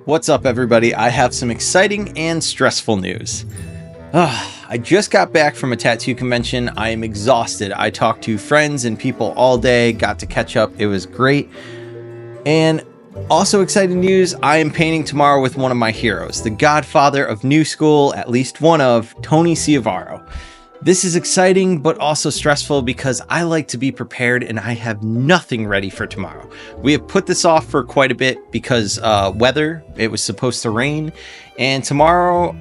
What's up, everybody? I have some exciting and stressful news. I just got back from a tattoo convention. I am exhausted. I talked to friends and people all day, got to catch up. It was great. And also exciting news, I am painting tomorrow with one of my heroes, the godfather of new school, at least one of, Tony Ciavarro. This is exciting, but also stressful because I like to be prepared and I have nothing ready for tomorrow. We have put this off for quite a bit because weather, it was supposed to rain, and tomorrow,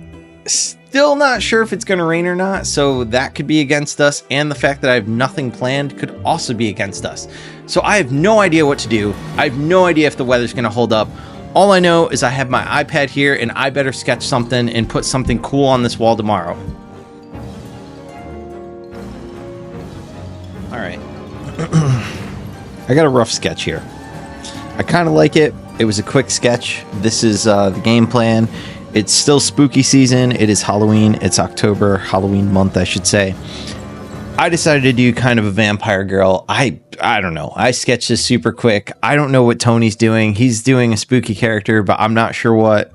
still not sure if it's going to rain or not, so that could be against us, and the fact that I have nothing planned could also be against us. So I have no idea what to do. I have no idea if the weather's going to hold up. All I know is I have my iPad here and I better sketch something and put something cool on this wall tomorrow. All right. I got a rough sketch here. I kind of like it. It was a quick sketch. This is the game plan. It's still spooky season. It is Halloween. It's October, Halloween month, I should say. I decided to do kind of a vampire girl. I don't know. I sketched this super quick. I don't know what Tony's doing. He's doing a spooky character, but I'm not sure what.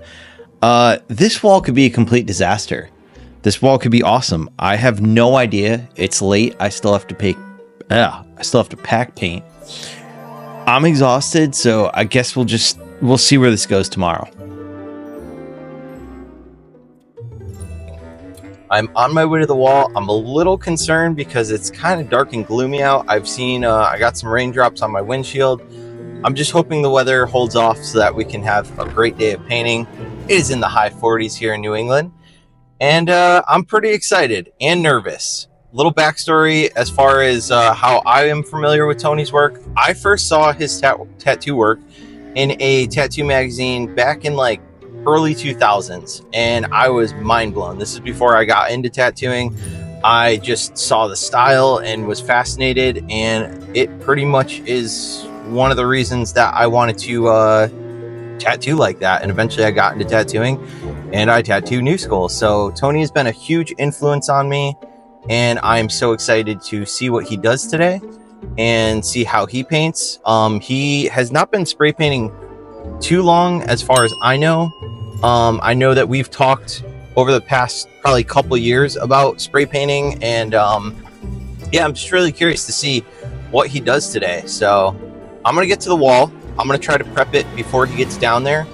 This wall could be a complete disaster. This wall could be awesome. I have no idea. It's late. I still have to pack paint. I'm exhausted, so I guess we'll see where this goes tomorrow. I'm on my way to the wall. I'm a little concerned because it's kind of dark and gloomy out. I got some raindrops on my windshield. I'm just hoping the weather holds off so that we can have a great day of painting. It is in the high 40s here in New England. And I'm pretty excited and nervous. Little backstory as far as how I am familiar with Tony's work. I first saw his tattoo work in a tattoo magazine back in like early 2000s, and I was mind blown. This is before I got into tattooing. I just saw the style and was fascinated, and it pretty much is one of the reasons that I wanted to tattoo like that. And eventually I got into tattooing and I tattoo new school. So Tony has been a huge influence on me, and I'm so excited to see what he does today and see how he paints. He has not been spray painting too long as far as I know. I know that we've talked over the past probably couple years about spray painting, and yeah, I'm just really curious to see what he does today. So I'm gonna get to the wall. I'm gonna try to prep it before he gets down there,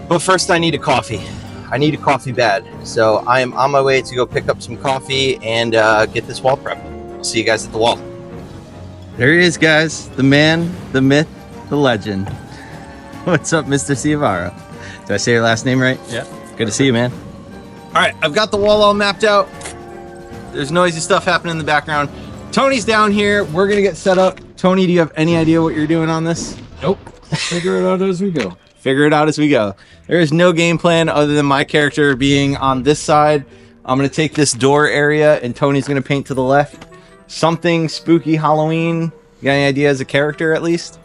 but first I need a coffee. I need a coffee bad, so I am on my way to go pick up some coffee and get this wall prepped. I'll see you guys at the wall. There he is, guys. The man, the myth, the legend. What's up, Mr. Ciavarro? Did I say your last name right? Yeah. Good to see you, man. All right, I've got the wall all mapped out. There's noisy stuff happening in the background. Tony's down here. We're going to get set up. Tony, do you have any idea what you're doing on this? Nope. Figure it out as we go. Figure it out as we go. There is no game plan other than my character being on this side. I'm going to take this door area, and Tony's going to paint to the left. Something spooky Halloween. You got any idea as a character, at least?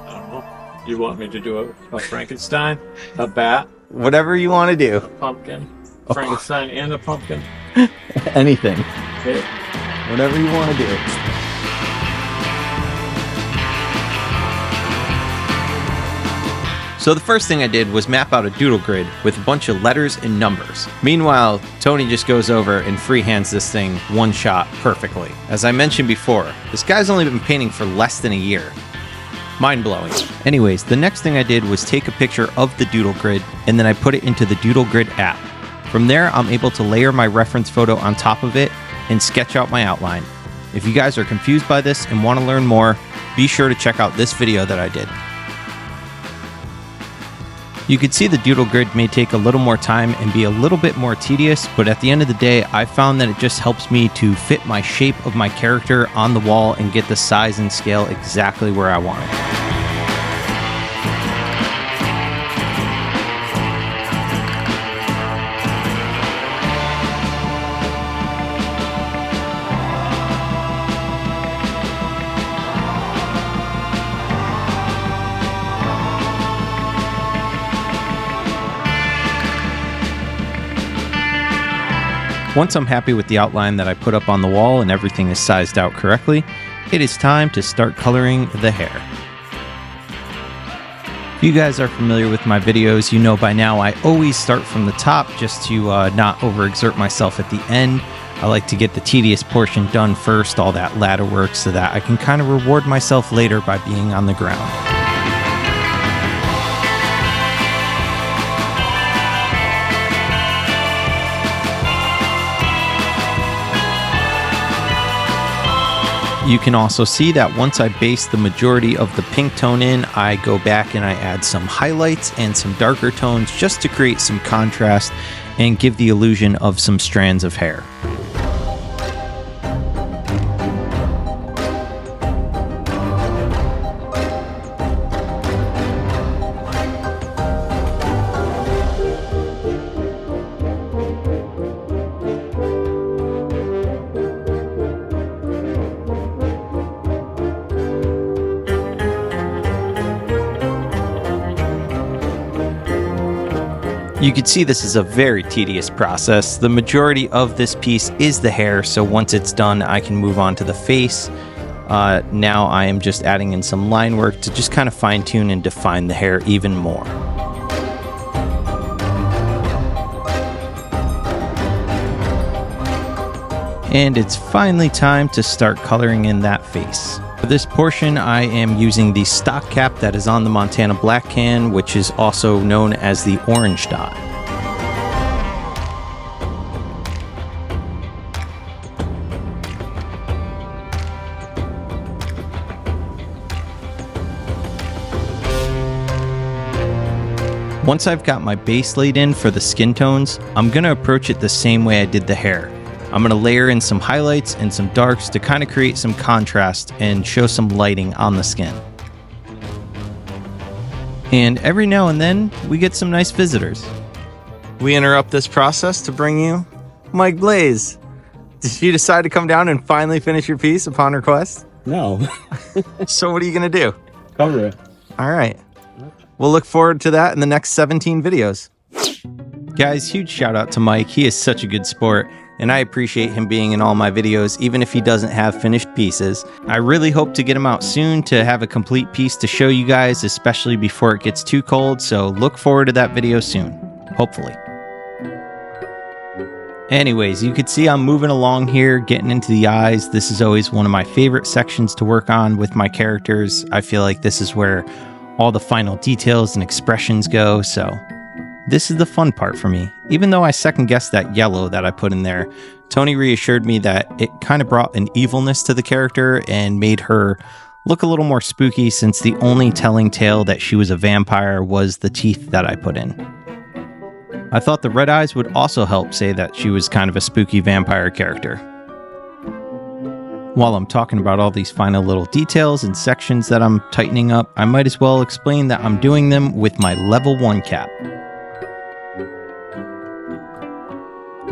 I don't know. You want me to do a Frankenstein, a bat, Whatever you want to do. a pumpkin, Frankenstein and a pumpkin? Anything. Okay. Whatever you want to do. So the first thing I did was map out a doodle grid with a bunch of letters and numbers. Meanwhile, Tony just goes over and freehands this thing one shot perfectly. As I mentioned before, this guy's only been painting for less than a year. Mind-blowing. Anyways, the next thing I did was take a picture of the doodle grid, and then I put it into the Doodle Grid app. From there, I'm able to layer my reference photo on top of it and sketch out my outline. If you guys are confused by this and want to learn more, be sure to check out this video that I did. You can see the doodle grid may take a little more time and be a little bit more tedious, but at the end of the day, I found that it just helps me to fit my shape of my character on the wall and get the size and scale exactly where I want it. Once I'm happy with the outline that I put up on the wall and everything is sized out correctly, it is time to start coloring the hair. If you guys are familiar with my videos, you know by now I always start from the top just to not overexert myself at the end. I like to get the tedious portion done first, all that ladder work, so that I can kind of reward myself later by being on the ground. You can also see that once I base the majority of the pink tone in, I go back and I add some highlights and some darker tones just to create some contrast and give the illusion of some strands of hair. You can see this is a very tedious process. The majority of this piece is the hair, so once it's done, I can move on to the face. Now I am just adding in some line work to just kind of fine tune and define the hair even more. And it's finally time to start coloring in that face. For this portion, I am using the stock cap that is on the Montana Black can, which is also known as the orange dot. Once I've got my base laid in for the skin tones, I'm going to approach it the same way I did the hair. I'm going to layer in some highlights and some darks to kind of create some contrast and show some lighting on the skin. And every now and then, we get some nice visitors. We interrupt this process to bring you Mike Blaze. Did you decide to come down and finally finish your piece upon request? No. So what are you going to do? Cover it. All right. We'll look forward to that in the next 17 videos. Guys, huge shout out to Mike. He is such a good sport, and I appreciate him being in all my videos, even if he doesn't have finished pieces. I really hope to get him out soon to have a complete piece to show you guys, especially before it gets too cold, so look forward to that video soon, hopefully. Anyways, you can see I'm moving along here, getting into the eyes. This is always one of my favorite sections to work on with my characters. I feel like this is where all the final details and expressions go, so this is the fun part for me. Even though I second-guessed that yellow that I put in there, Tony reassured me that it kind of brought an evilness to the character and made her look a little more spooky, since the only telling tale that she was a vampire was the teeth that I put in. I thought the red eyes would also help say that she was kind of a spooky vampire character. While I'm talking about all these final little details and sections that I'm tightening up, I might as well explain that I'm doing them with my level 1 cap.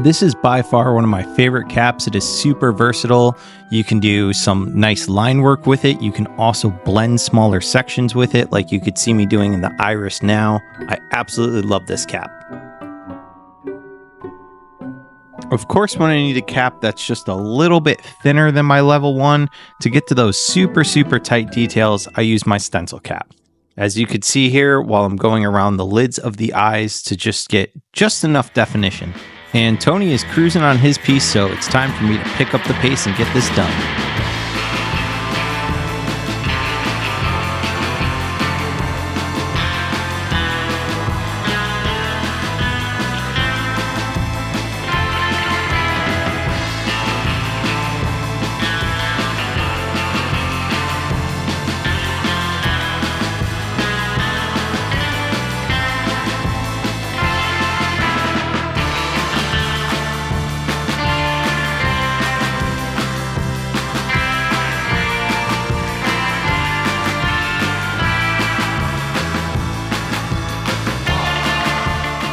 This is by far one of my favorite caps. It is super versatile. You can do some nice line work with it. You can also blend smaller sections with it, like you could see me doing in the iris now. I absolutely love this cap. Of course, when I need a cap that's just a little bit thinner than my level 1, to get to those super tight details, I use my stencil cap. As you can see here, while I'm going around the lids of the eyes to just get just enough definition. And Tony is cruising on his piece, so it's time for me to pick up the pace and get this done.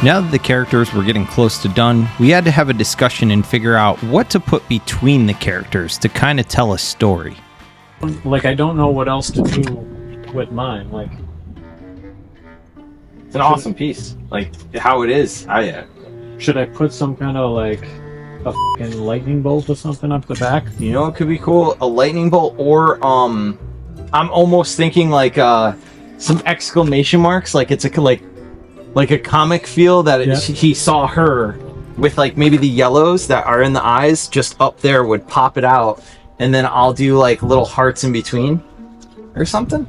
Now that the characters were getting close to done, we had to have a discussion and figure out what to put between the characters to kind of tell a story. Like, I don't know what else to do with mine. Like, it's an awesome piece. Like, how it is. Should I put some kind of, like, a fucking lightning bolt or something up the back. You know what could be cool? A lightning bolt, or I'm almost thinking like some exclamation marks, like it's like a comic feel that he saw her with, like maybe the yellows that are in the eyes just up there would pop it out, and then I'll do like little hearts in between or something.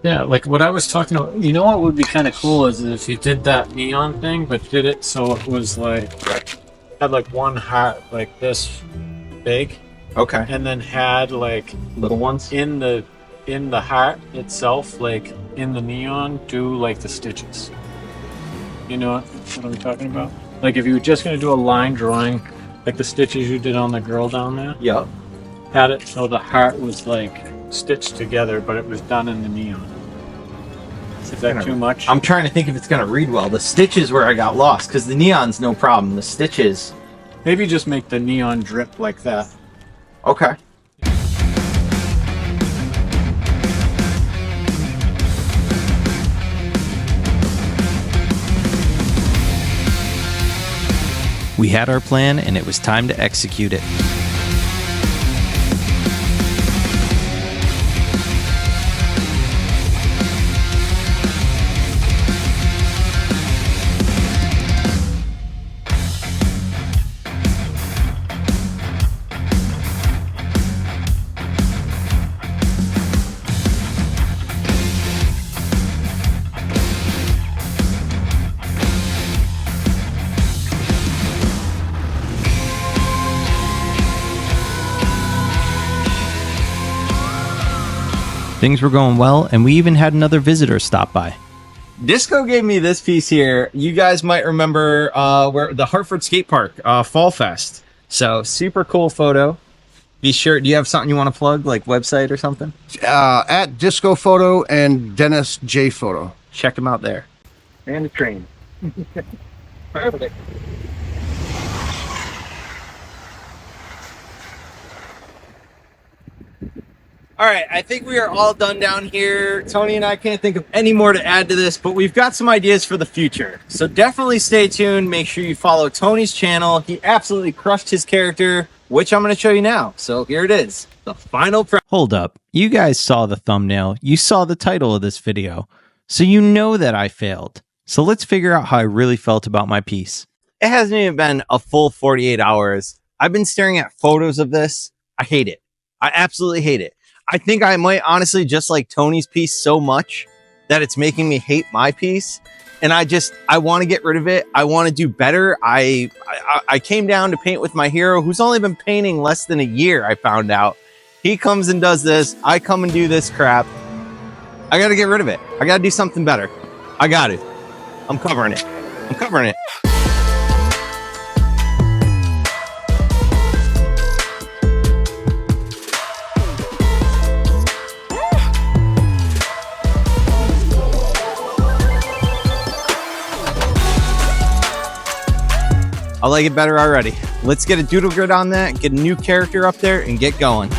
Yeah, like what I was talking about. You know what would be kind of cool is if you did that neon thing, but did it so it was like had like one heart like this big. Okay. And then had like Little ones in the heart itself, like in the neon, do like the stitches. You know what I'm talking about? Like if you were just gonna do a line drawing, like the stitches you did on the girl down there. Yep. Had it so the heart was like stitched together, but it was done in the neon. Is that too much? I'm trying to think if it's gonna read well. The stitches where I got lost, because the neon's no problem. The stitches. Maybe just make the neon drip like that. Okay. We had our plan, and it was time to execute it. Things were going well, and we even had another visitor stop by. Disco gave me this piece here. You guys might remember where the Hartford Skate Park Fall Fest. So super cool photo. Be sure. Do you have something you want to plug, like website or something? At Disco Photo and Dennis J Photo. Check them out there. And the train. Perfect. All right, I think we are all done down here. Tony and I can't think of any more to add to this, but we've got some ideas for the future. So definitely stay tuned. Make sure you follow Tony's channel. He absolutely crushed his character, which I'm going to show you now. So here it is, the final Hold up. You guys saw the thumbnail. You saw the title of this video. So you know that I failed. So let's figure out how I really felt about my piece. It hasn't even been a full 48 hours. I've been staring at photos of this. I hate it. I absolutely hate it. I think I might honestly just like Tony's piece so much that it's making me hate my piece. And I want to get rid of it. I want to do better. I came down to paint with my hero, who's only been painting less than a year, I found out. He comes and does this. I come and do this crap. I got to get rid of it. I got to do something better. I got to. I'm covering it. I'm covering it. I like it better already. Let's get a doodle grid on that, get a new character up there, and get going.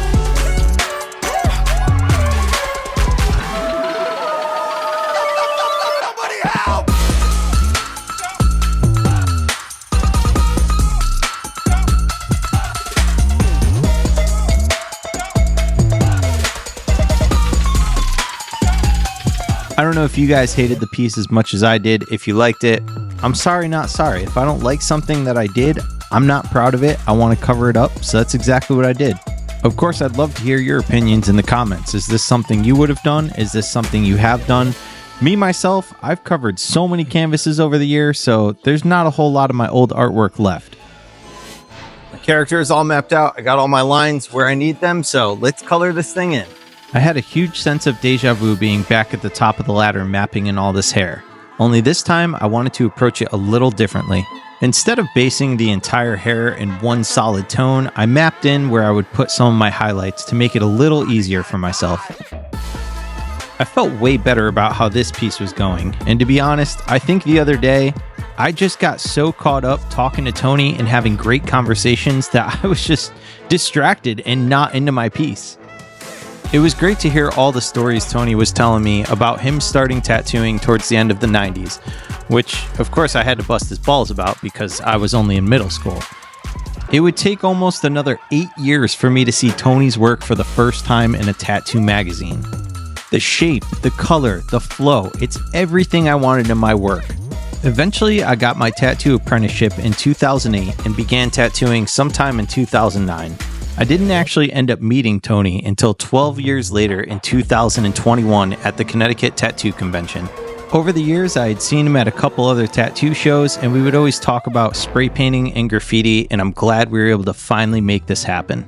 I don't know if you guys hated the piece as much as I did. If you liked it, I'm sorry, not sorry. If I don't like something that I did, I'm not proud of it. I want to cover it up. So that's exactly what I did. Of course, I'd love to hear your opinions in the comments. Is this something you would have done? Is this something you have done? Me, myself, I've covered so many canvases over the years, so there's not a whole lot of my old artwork left. My character is all mapped out. I got all my lines where I need them. So let's color this thing in. I had a huge sense of deja vu being back at the top of the ladder mapping in all this hair. Only this time, I wanted to approach it a little differently. Instead of basing the entire hair in one solid tone, I mapped in where I would put some of my highlights to make it a little easier for myself. I felt way better about how this piece was going, and to be honest, I think the other day, I just got so caught up talking to Tony and having great conversations that I was just distracted and not into my piece. It was great to hear all the stories Tony was telling me about him starting tattooing towards the end of the 90s, which, of course, I had to bust his balls about because I was only in middle school. It would take almost another 8 years for me to see Tony's work for the first time in a tattoo magazine. The shape, the color, the flow, it's everything I wanted in my work. Eventually, I got my tattoo apprenticeship in 2008 and began tattooing sometime in 2009. I didn't actually end up meeting Tony until 12 years later in 2021 at the Connecticut Tattoo Convention. Over the years, I had seen him at a couple other tattoo shows, and we would always talk about spray painting and graffiti, and I'm glad we were able to finally make this happen.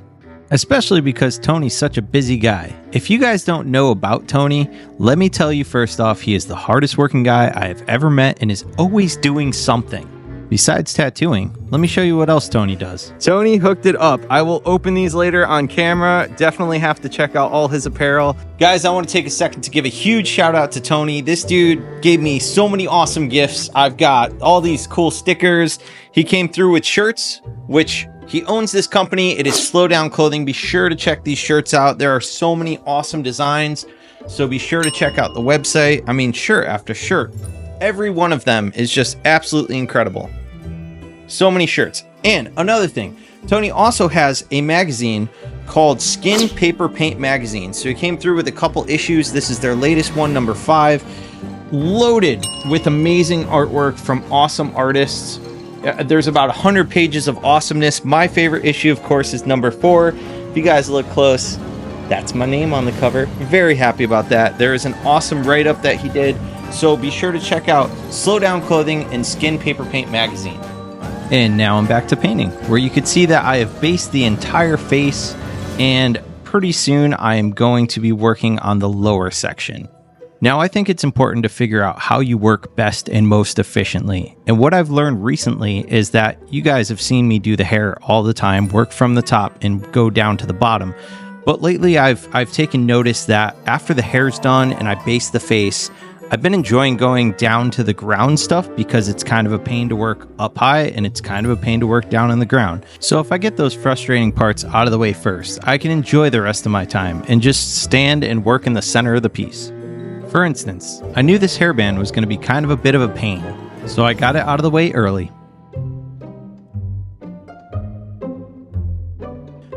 Especially because Tony's such a busy guy. If you guys don't know about Tony, let me tell you first off, he is the hardest working guy I have ever met and is always doing something. Besides tattooing, let me show you what else Tony does. Tony hooked it up. I will open these later on camera. Definitely have to check out all his apparel. Guys, I want to take a second to give a huge shout out to Tony. This dude gave me so many awesome gifts. I've got all these cool stickers. He came through with shirts, which he owns this company. It is Slow Down Clothing. Be sure to check these shirts out. There are so many awesome designs. So be sure to check out the website. I mean, shirt after shirt. Every one of them is just absolutely incredible. So many shirts. And another thing, Tony also has a magazine called Skin Paper Paint Magazine. So he came through with a couple issues. This is their latest one, number 5, loaded with amazing artwork from awesome artists. There's about 100 pages of awesomeness. My favorite issue, of course, is number 4. If you guys look close, that's my name on the cover. Very happy about that. There is an awesome write-up that he did. So be sure to check out Slow Down Clothing and Skin Paper Paint Magazine. And now I'm back to painting, where you could see that I have based the entire face, and pretty soon I am going to be working on the lower section. Now I think it's important to figure out how you work best and most efficiently. And what I've learned recently is that you guys have seen me do the hair all the time, work from the top and go down to the bottom. But lately I've taken notice that after the hair's done and I base the face, I've been enjoying going down to the ground stuff because it's kind of a pain to work up high and it's kind of a pain to work down on the ground. So if I get those frustrating parts out of the way first, I can enjoy the rest of my time and just stand and work in the center of the piece. For instance, I knew this hairband was going to be kind of a bit of a pain, so I got it out of the way early.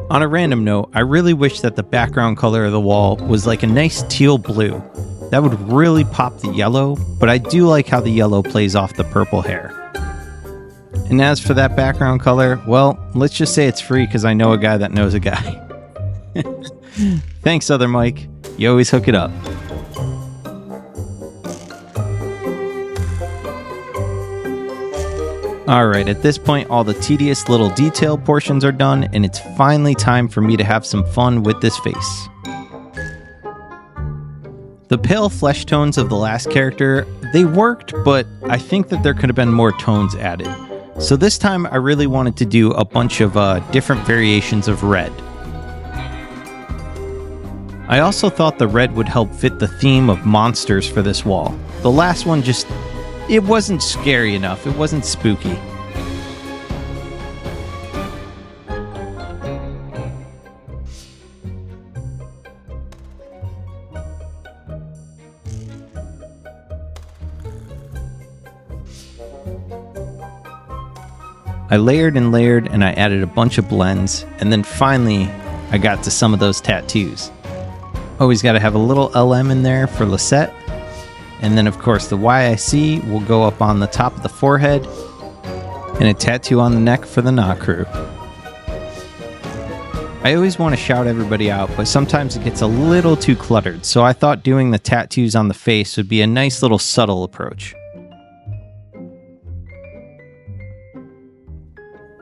On a random note, I really wish that the background color of the wall was like a nice teal blue. That would really pop the yellow, but I do like how the yellow plays off the purple hair. And as for that background color, well, let's just say it's free because I know a guy that knows a guy. Thanks, other Mike. You always hook it up. Alright, at this point, all the tedious little detail portions are done, and it's finally time for me to have some fun with this face. The pale flesh tones of the last character, they worked, but I think that there could have been more tones added. So this time I really wanted to do a bunch of different variations of red. I also thought the red would help fit the theme of monsters for this wall. The last one it wasn't scary enough, it wasn't spooky. I layered and layered and I added a bunch of blends, and then finally I got to some of those tattoos. Always got to have a little LM in there for Lisette, and then of course the YIC will go up on the top of the forehead, and a tattoo on the neck for the Nah crew. I always want to shout everybody out, but sometimes it gets a little too cluttered, so I thought doing the tattoos on the face would be a nice little subtle approach.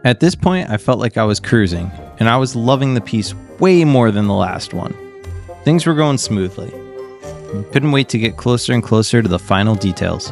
At this point, I felt like I was cruising, and I was loving the piece way more than the last one. Things were going smoothly. I couldn't wait to get closer and closer to the final details.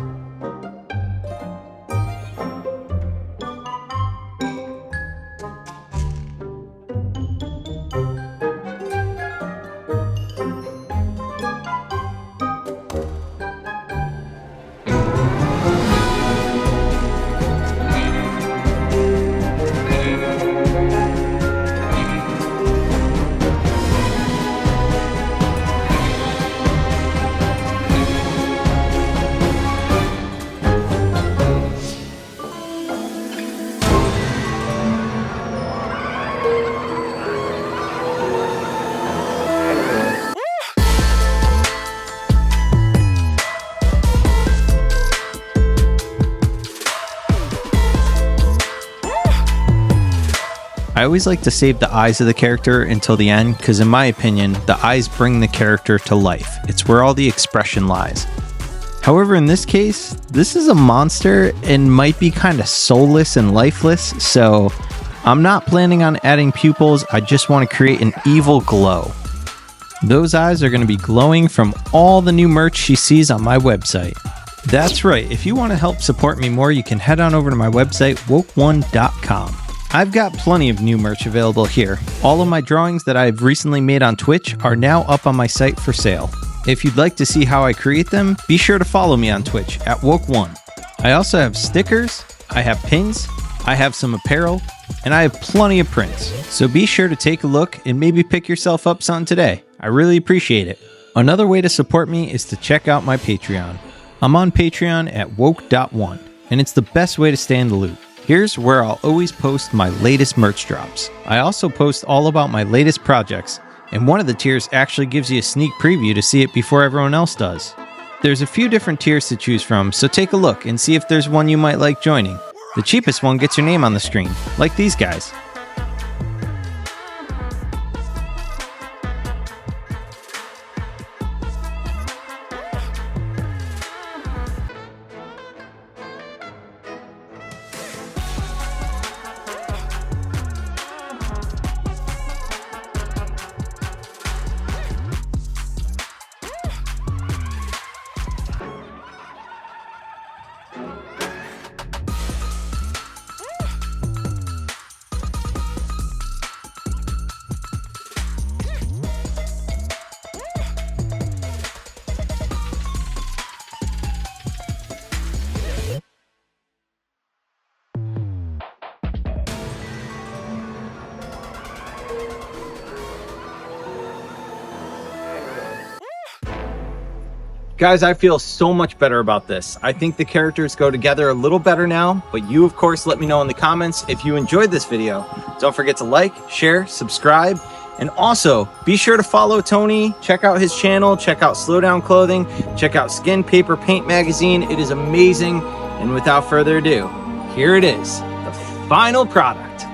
I always like to save the eyes of the character until the end because in my opinion, the eyes bring the character to life. It's where all the expression lies. However, in this case, this is a monster and might be kind of soulless and lifeless, so I'm not planning on adding pupils, I just want to create an evil glow. Those eyes are going to be glowing from all the new merch she sees on my website. That's right, if you want to help support me more, you can head on over to my website, woke1.com. I've got plenty of new merch available here. All of my drawings that I've recently made on Twitch are now up on my site for sale. If you'd like to see how I create them, be sure to follow me on Twitch at woke1. I also have stickers, I have pins, I have some apparel, and I have plenty of prints. So be sure to take a look and maybe pick yourself up something today. I really appreciate it. Another way to support me is to check out my Patreon. I'm on Patreon at woke.1, and it's the best way to stay in the loop. Here's where I'll always post my latest merch drops. I also post all about my latest projects, and one of the tiers actually gives you a sneak preview to see it before everyone else does. There's a few different tiers to choose from, so take a look and see if there's one you might like joining. The cheapest one gets your name on the screen, like these guys. Guys, I feel so much better about this. I think the characters go together a little better now, but you of course let me know in the comments if you enjoyed this video. Don't forget to like, share, subscribe, and also be sure to follow Tony, check out his channel, check out Slowdown Clothing, check out Skin Paper Paint Magazine. It is amazing. And without further ado, here it is, the final product.